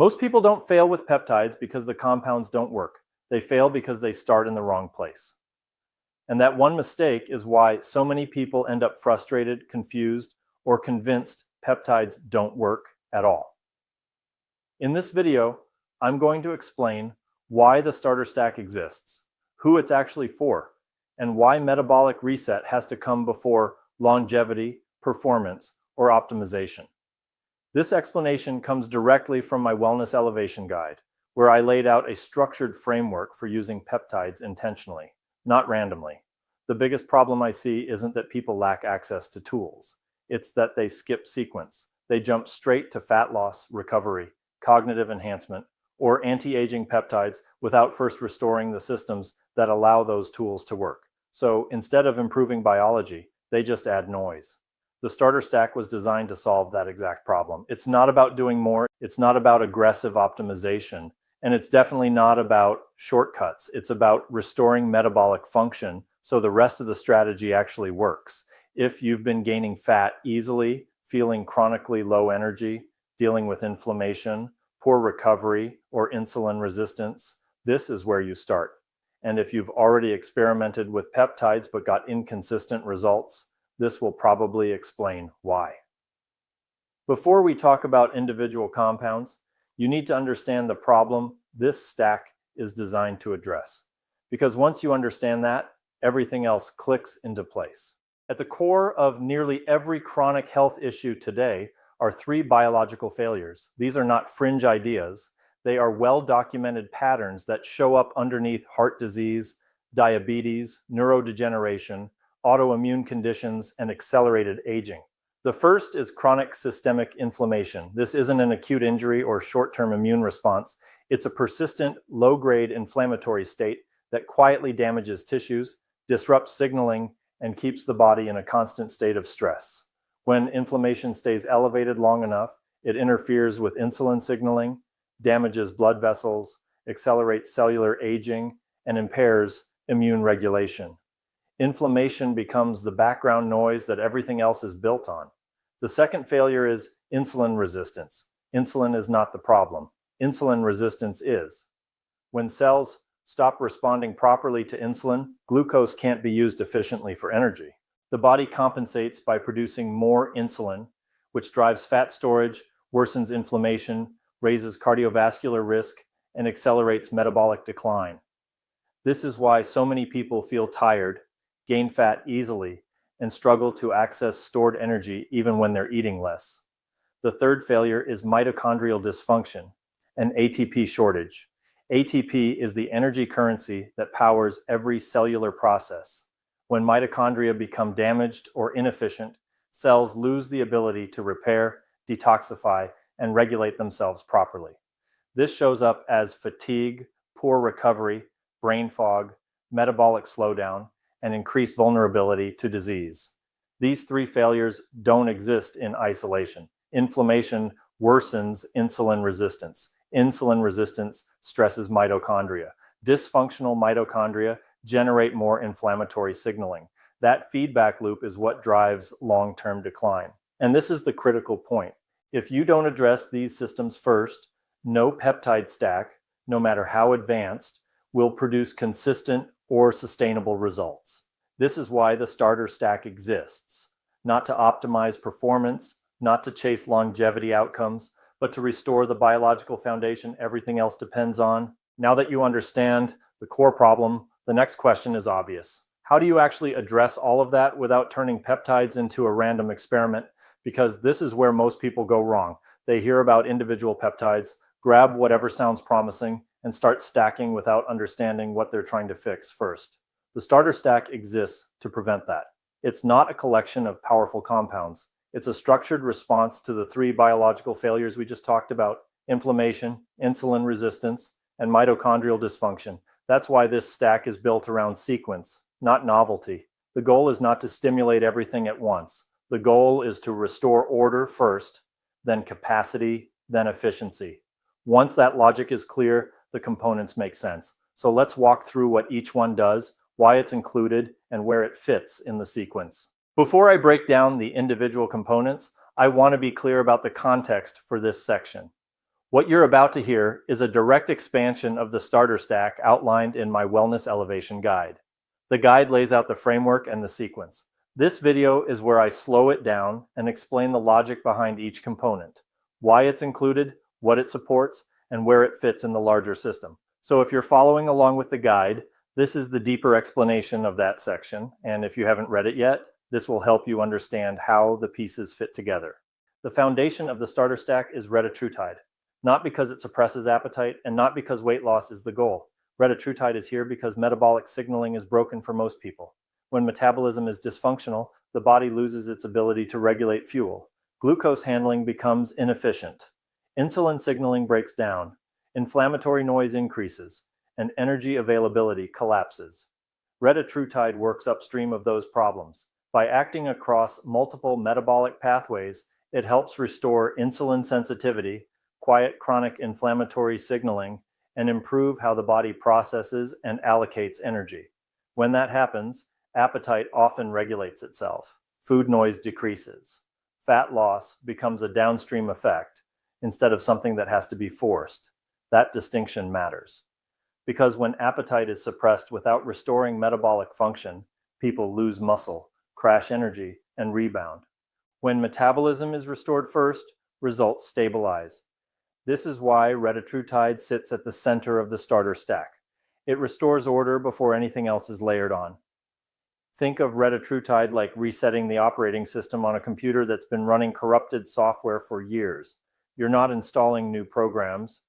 Most people don't fail with peptides because the compounds don't work. They fail because they start in the wrong place. And that one mistake is why so many people end up frustrated, confused, or convinced peptides don't work at all. In this video, I'm going to explain why the starter stack exists, who it's actually for, and why metabolic reset has to come before longevity, performance, or optimization. This explanation comes directly from my Wellness Elevation Guide, where I laid out a structured framework for using peptides intentionally, not randomly. The biggest problem I see isn't that people lack access to tools. It's that they skip sequence. They jump straight to fat loss, recovery, cognitive enhancement, or anti-aging peptides without first restoring the systems that allow those tools to work. So instead of improving biology, they just add noise. The starter stack was designed to solve that exact problem. It's not about doing more, it's not about aggressive optimization, and it's definitely not about shortcuts. It's about restoring metabolic function so the rest of the strategy actually works. If you've been gaining fat easily, feeling chronically low energy, dealing with inflammation, poor recovery, or insulin resistance, this is where you start. And if you've already experimented with peptides but got inconsistent results, this will probably explain why. Before we talk about individual compounds, you need to understand the problem this stack is designed to address. Because once you understand that, everything else clicks into place. At the core of nearly every chronic health issue today are three biological failures. These are not fringe ideas. They are well-documented patterns that show up underneath heart disease, diabetes, neurodegeneration, autoimmune conditions, and accelerated aging. The first is chronic systemic inflammation. This isn't an acute injury or short-term immune response. It's a persistent, low-grade inflammatory state that quietly damages tissues, disrupts signaling, and keeps the body in a constant state of stress. When inflammation stays elevated long enough, it interferes with insulin signaling, damages blood vessels, accelerates cellular aging, and impairs immune regulation. Inflammation becomes the background noise that everything else is built on. The second failure is insulin resistance. Insulin is not the problem. Insulin resistance is. When cells stop responding properly to insulin, glucose can't be used efficiently for energy. The body compensates by producing more insulin, which drives fat storage, worsens inflammation, raises cardiovascular risk, and accelerates metabolic decline. This is why so many people feel tired, gain fat easily, and struggle to access stored energy even when they're eating less. The third failure is mitochondrial dysfunction, an ATP shortage. ATP is the energy currency that powers every cellular process. When mitochondria become damaged or inefficient, cells lose the ability to repair, detoxify, and regulate themselves properly. This shows up as fatigue, poor recovery, brain fog, metabolic slowdown, and increased vulnerability to disease. These three failures don't exist in isolation. Inflammation worsens insulin resistance. Insulin resistance stresses mitochondria. Dysfunctional mitochondria generate more inflammatory signaling. That feedback loop is what drives long-term decline. And this is the critical point. If you don't address these systems first, no peptide stack, no matter how advanced, will produce consistent or sustainable results. This is why the starter stack exists. Not to optimize performance, not to chase longevity outcomes, but to restore the biological foundation everything else depends on. Now that you understand the core problem, the next question is obvious. How do you actually address all of that without turning peptides into a random experiment? Because this is where most people go wrong. They hear about individual peptides, grab whatever sounds promising, and start stacking without understanding what they're trying to fix first. The starter stack exists to prevent that. It's not a collection of powerful compounds. It's a structured response to the three biological failures we just talked about: inflammation, insulin resistance, and mitochondrial dysfunction. That's why this stack is built around sequence, not novelty. The goal is not to stimulate everything at once. The goal is to restore order first, then capacity, then efficiency. Once that logic is clear, the components make sense. So let's walk through what each one does, why it's included, and where it fits in the sequence. Before I break down the individual components, I want to be clear about the context for this section. What you're about to hear is a direct expansion of the starter stack outlined in my Wellness Elevation Guide. The guide lays out the framework and the sequence. This video is where I slow it down and explain the logic behind each component, why it's included, what it supports, and where it fits in the larger system. So if you're following along with the guide, this is the deeper explanation of that section, and if you haven't read it yet, this will help you understand how the pieces fit together. The foundation of the starter stack is Retatrutide, not because it suppresses appetite and not because weight loss is the goal. Retatrutide is here because metabolic signaling is broken for most people. When metabolism is dysfunctional, the body loses its ability to regulate fuel. Glucose handling becomes inefficient. Insulin signaling breaks down. Inflammatory noise increases, and energy availability collapses. Retatrutide works upstream of those problems. By acting across multiple metabolic pathways, it helps restore insulin sensitivity, quiet chronic inflammatory signaling, and improve how the body processes and allocates energy. When that happens, appetite often regulates itself. Food noise decreases. Fat loss becomes a downstream effect instead of something that has to be forced. That distinction matters. Because when appetite is suppressed without restoring metabolic function, people lose muscle, crash energy, and rebound. When metabolism is restored first, results stabilize. This is why Retatrutide sits at the center of the starter stack. It restores order before anything else is layered on. Think of Retatrutide like resetting the operating system on a computer that's been running corrupted software for years. You're not installing new programs.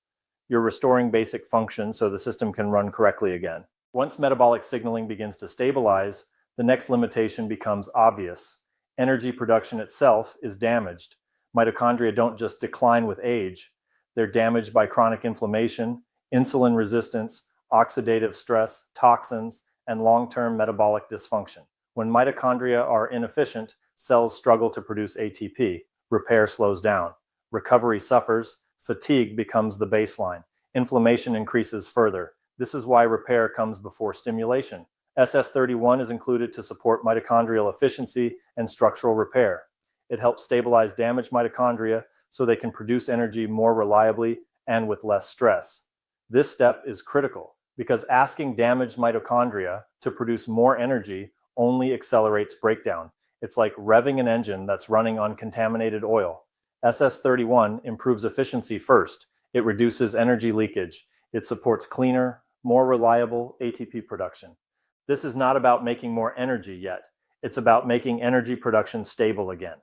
You're restoring basic functions so the system can run correctly again. Once metabolic signaling begins to stabilize, the next limitation becomes obvious. Energy production itself is damaged. Mitochondria don't just decline with age. They're damaged by chronic inflammation, insulin resistance, oxidative stress, toxins, and long-term metabolic dysfunction. When mitochondria are inefficient, cells struggle to produce ATP. Repair slows down. Recovery suffers. Fatigue becomes the baseline. Inflammation increases further. This is why repair comes before stimulation. SS31 is included to support mitochondrial efficiency and structural repair. It helps stabilize damaged mitochondria so they can produce energy more reliably and with less stress. This step is critical because asking damaged mitochondria to produce more energy only accelerates breakdown. It's like revving an engine that's running on contaminated oil. SS31 improves efficiency first. It reduces energy leakage. It supports cleaner, more reliable ATP production. This is not about making more energy yet. It's about making energy production stable again.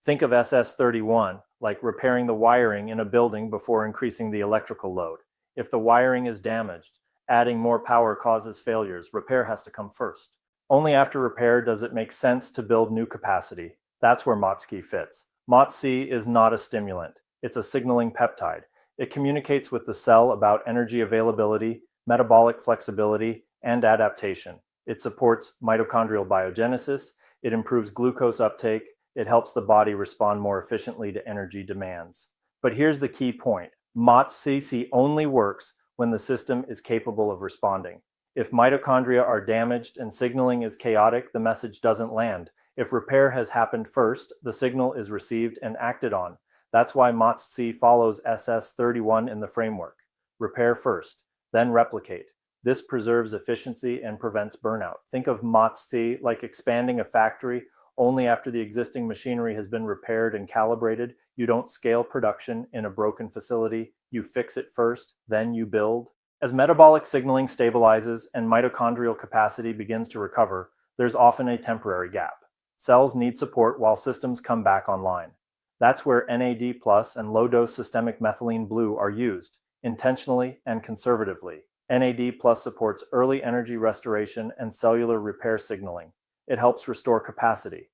Think of SS31 like repairing the wiring in a building before increasing the electrical load. If the wiring is damaged, adding more power causes failures. Repair has to come first. Only after repair does it make sense to build new capacity. That's where Mots-c fits. Mots-c is not a stimulant. It's a signaling peptide. It communicates with the cell about energy availability, metabolic flexibility, and adaptation. It supports mitochondrial biogenesis. It improves glucose uptake. It helps the body respond more efficiently to energy demands. But here's the key point. Mots-c only works when the system is capable of responding. If mitochondria are damaged and signaling is chaotic, the message doesn't land. If repair has happened first, the signal is received and acted on. That's why Mots-c follows SS31 in the framework. Repair first, then replicate. This preserves efficiency and prevents burnout. Think of Mots-c like expanding a factory only after the existing machinery has been repaired and calibrated. You don't scale production in a broken facility. You fix it first, then you build. As metabolic signaling stabilizes and mitochondrial capacity begins to recover, there's often a temporary gap. Cells need support while systems come back online. That's where NAD+ and low-dose systemic methylene blue are used, intentionally and conservatively. NAD+ supports early energy restoration and cellular repair signaling. It helps restore capacity.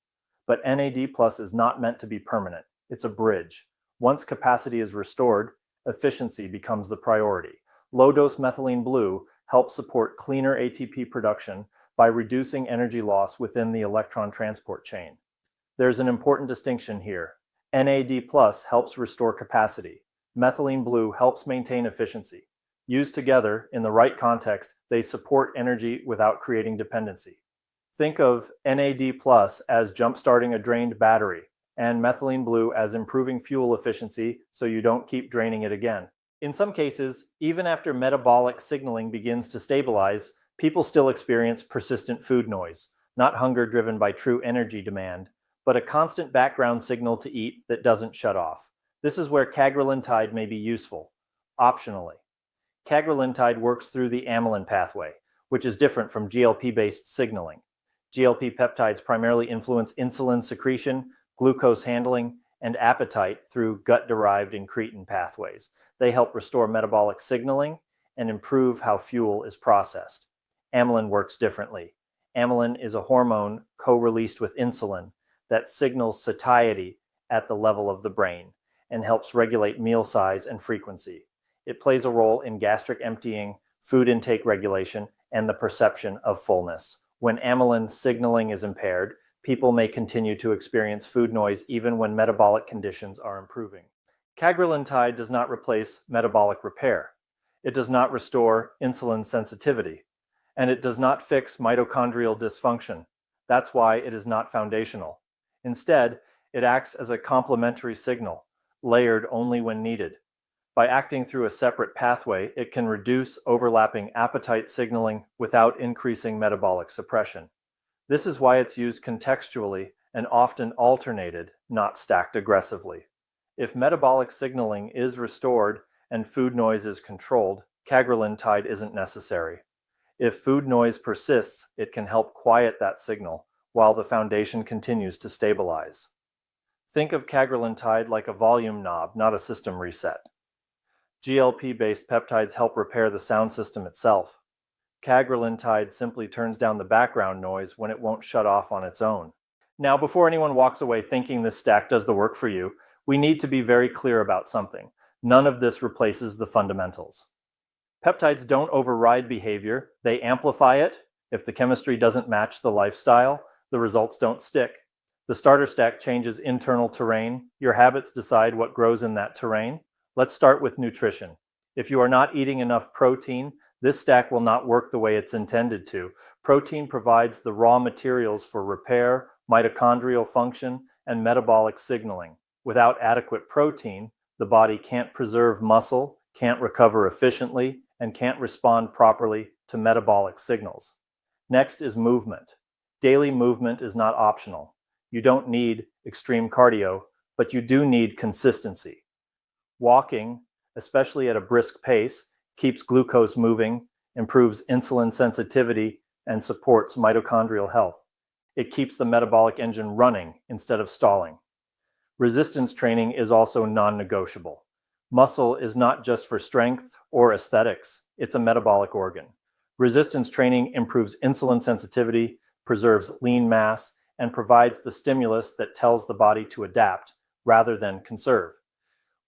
But NAD+ is not meant to be permanent. It's a bridge. Once capacity is restored, efficiency becomes the priority. Low-dose methylene blue helps support cleaner ATP production by reducing energy loss within the electron transport chain. There's an important distinction here. NAD+ helps restore capacity. Methylene blue helps maintain efficiency. Used together, in the right context, they support energy without creating dependency. Think of NAD+ as jump-starting a drained battery. and methylene blue as improving fuel efficiency so you don't keep draining it again. In some cases, even after metabolic signaling begins to stabilize, people still experience persistent food noise, not hunger driven by true energy demand, but a constant background signal to eat that doesn't shut off. This is where Cagrilintide may be useful, optionally. Cagrilintide works through the Amylin pathway, which is different from GLP-based signaling. GLP peptides primarily influence insulin secretion, glucose handling, and appetite through gut-derived incretin pathways. They help restore metabolic signaling and improve how fuel is processed. Amylin works differently. Amylin is a hormone co-released with insulin that signals satiety at the level of the brain and helps regulate meal size and frequency. It plays a role in gastric emptying, food intake regulation, and the perception of fullness. When amylin signaling is impaired, people may continue to experience food noise even when metabolic conditions are improving. Cagrilintide does not replace metabolic repair. It does not restore insulin sensitivity, and it does not fix mitochondrial dysfunction. That's why it is not foundational. Instead, it acts as a complementary signal, layered only when needed. By acting through a separate pathway, it can reduce overlapping appetite signaling without increasing metabolic suppression. This is why it's used contextually and often alternated, not stacked aggressively. If metabolic signaling is restored and food noise is controlled, Cagrilintide isn't necessary. If food noise persists, it can help quiet that signal while the foundation continues to stabilize. Think of Cagrilintide like a volume knob, not a system reset. GLP-based peptides help repair the sound system itself. Cagrilintide simply turns down the background noise when it won't shut off on its own. Now, before anyone walks away thinking this stack does the work for you, we need to be very clear about something. None of this replaces the fundamentals. Peptides don't override behavior, they amplify it. If the chemistry doesn't match the lifestyle, the results don't stick. The starter stack changes internal terrain. Your habits decide what grows in that terrain. Let's start with nutrition. If you are not eating enough protein, this stack will not work the way it's intended to. Protein provides the raw materials for repair, mitochondrial function, and metabolic signaling. Without adequate protein, the body can't preserve muscle, can't recover efficiently, and can't respond properly to metabolic signals. Next is movement. Daily movement is not optional. You don't need extreme cardio, but you do need consistency. Walking, especially at a brisk pace, keeps glucose moving, improves insulin sensitivity, and supports mitochondrial health. It keeps the metabolic engine running instead of stalling. Resistance training is also non-negotiable. Muscle is not just for strength or aesthetics, it's a metabolic organ. Resistance training improves insulin sensitivity, preserves lean mass, and provides the stimulus that tells the body to adapt rather than conserve.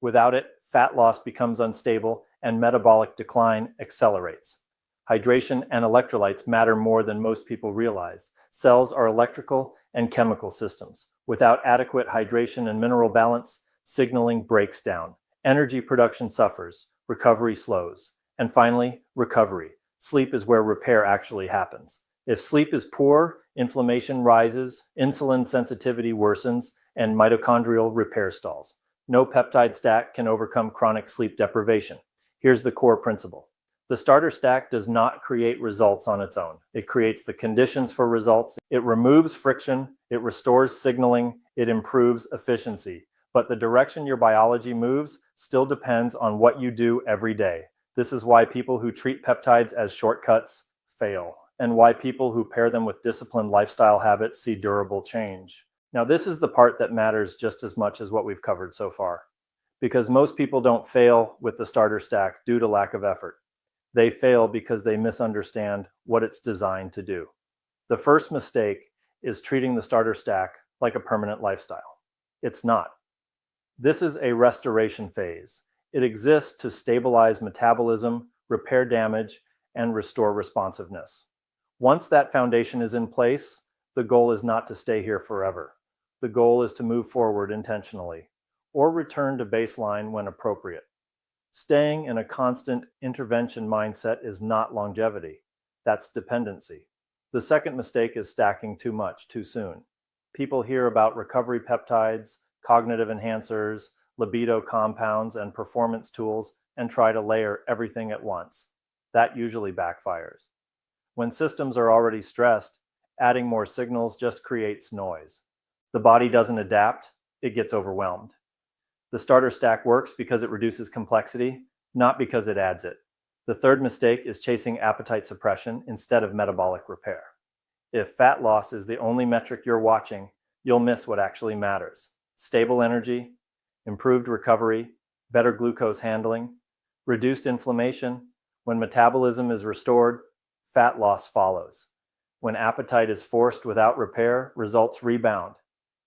Without it, fat loss becomes unstable and metabolic decline accelerates. Hydration and electrolytes matter more than most people realize. Cells are electrical and chemical systems. Without adequate hydration and mineral balance, signaling breaks down. Energy production suffers, recovery slows. And finally, recovery. Sleep is where repair actually happens. If sleep is poor, inflammation rises, insulin sensitivity worsens, and mitochondrial repair stalls. No peptide stack can overcome chronic sleep deprivation. Here's the core principle. The starter stack does not create results on its own. It creates the conditions for results. It removes friction. It restores signaling. It improves efficiency. But the direction your biology moves still depends on what you do every day. This is why people who treat peptides as shortcuts fail, and why people who pair them with disciplined lifestyle habits see durable change. Now, this is the part that matters just as much as what we've covered so far, because most people don't fail with the starter stack due to lack of effort. They fail because they misunderstand what it's designed to do. The first mistake is treating the starter stack like a permanent lifestyle. It's not. This is a restoration phase. It exists to stabilize metabolism, repair damage, and restore responsiveness. Once that foundation is in place, the goal is not to stay here forever. The goal is to move forward intentionally, or return to baseline when appropriate. Staying in a constant intervention mindset is not longevity. That's dependency. The second mistake is stacking too much too soon. People hear about recovery peptides, cognitive enhancers, libido compounds, and performance tools and try to layer everything at once. That usually backfires. When systems are already stressed, adding more signals just creates noise. The body doesn't adapt, it gets overwhelmed. The starter stack works because it reduces complexity, not because it adds it. The third mistake is chasing appetite suppression instead of metabolic repair. If fat loss is the only metric you're watching, you'll miss what actually matters. Stable energy, improved recovery, better glucose handling, reduced inflammation. When metabolism is restored, fat loss follows. When appetite is forced without repair, results rebound.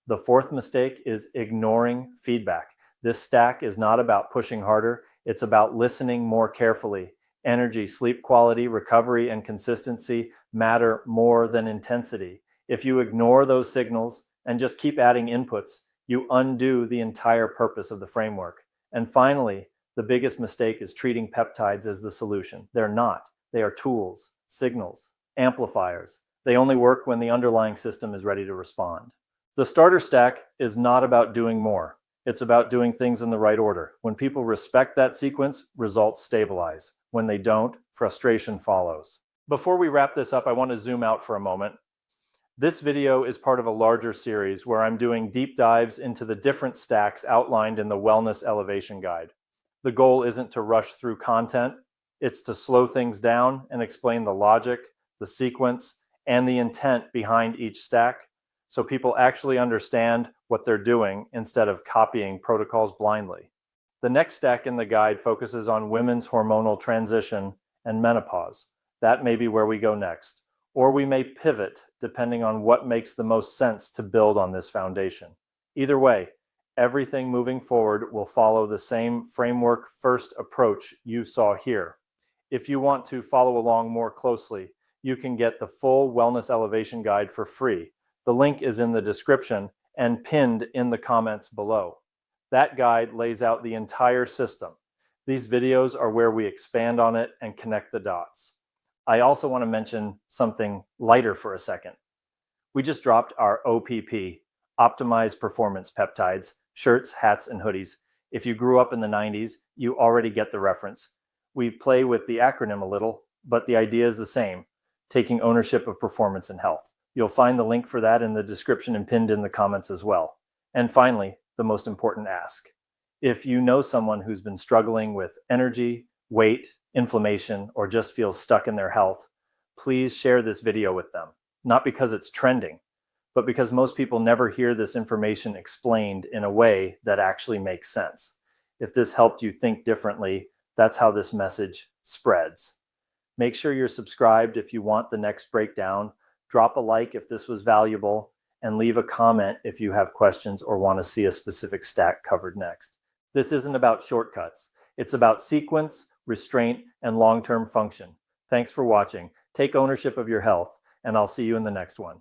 The fourth mistake is ignoring feedback. This stack is not about pushing harder, it's about listening more carefully. Energy, sleep quality, recovery, and consistency matter more than intensity. If you ignore those signals and just keep adding inputs, you undo the entire purpose of the framework. And finally, the biggest mistake is treating peptides as the solution. They're not. They are tools, signals, amplifiers. They only work when the underlying system is ready to respond. The starter stack is not about doing more. It's about doing things in the right order. When people respect that sequence, results stabilize. When they don't, frustration follows. Before we wrap this up, I want to zoom out for a moment. This video is part of a larger series where I'm doing deep dives into the different stacks outlined in the Wellness Elevation Guide. The goal isn't to rush through content, it's to slow things down and explain the logic, the sequence, and the intent behind each stack so people actually understand what they're doing instead of copying protocols blindly. The next stack in the guide focuses on women's hormonal transition and menopause. That may be where we go next, or we may pivot depending on what makes the most sense to build on this foundation. Either way, everything moving forward will follow the same framework first approach you saw here. If you want to follow along more closely, you can get the full Wellness Elevation Guide for free. The link is in the description and pinned in the comments below. That guide lays out the entire system. These videos are where we expand on it and connect the dots. I also want to mention something lighter for a second. We just dropped our OPP, Optimized Performance Peptides, shirts, hats, and hoodies. If you grew up in the 90s, you already get the reference. We play with the acronym a little, but the idea is the same, taking ownership of performance and health. You'll find the link for that in the description and pinned in the comments as well. And finally, the most important ask. If you know someone who's been struggling with energy, weight, inflammation, or just feels stuck in their health, please share this video with them. Not because it's trending, but because most people never hear this information explained in a way that actually makes sense. If this helped you think differently, that's how this message spreads. Make sure you're subscribed if you want the next breakdown. Drop a like if this was valuable, and leave a comment if you have questions or want to see a specific stack covered next. This isn't about shortcuts. It's about sequence, restraint, and long-term function. Thanks for watching. Take ownership of your health, and I'll see you in the next one.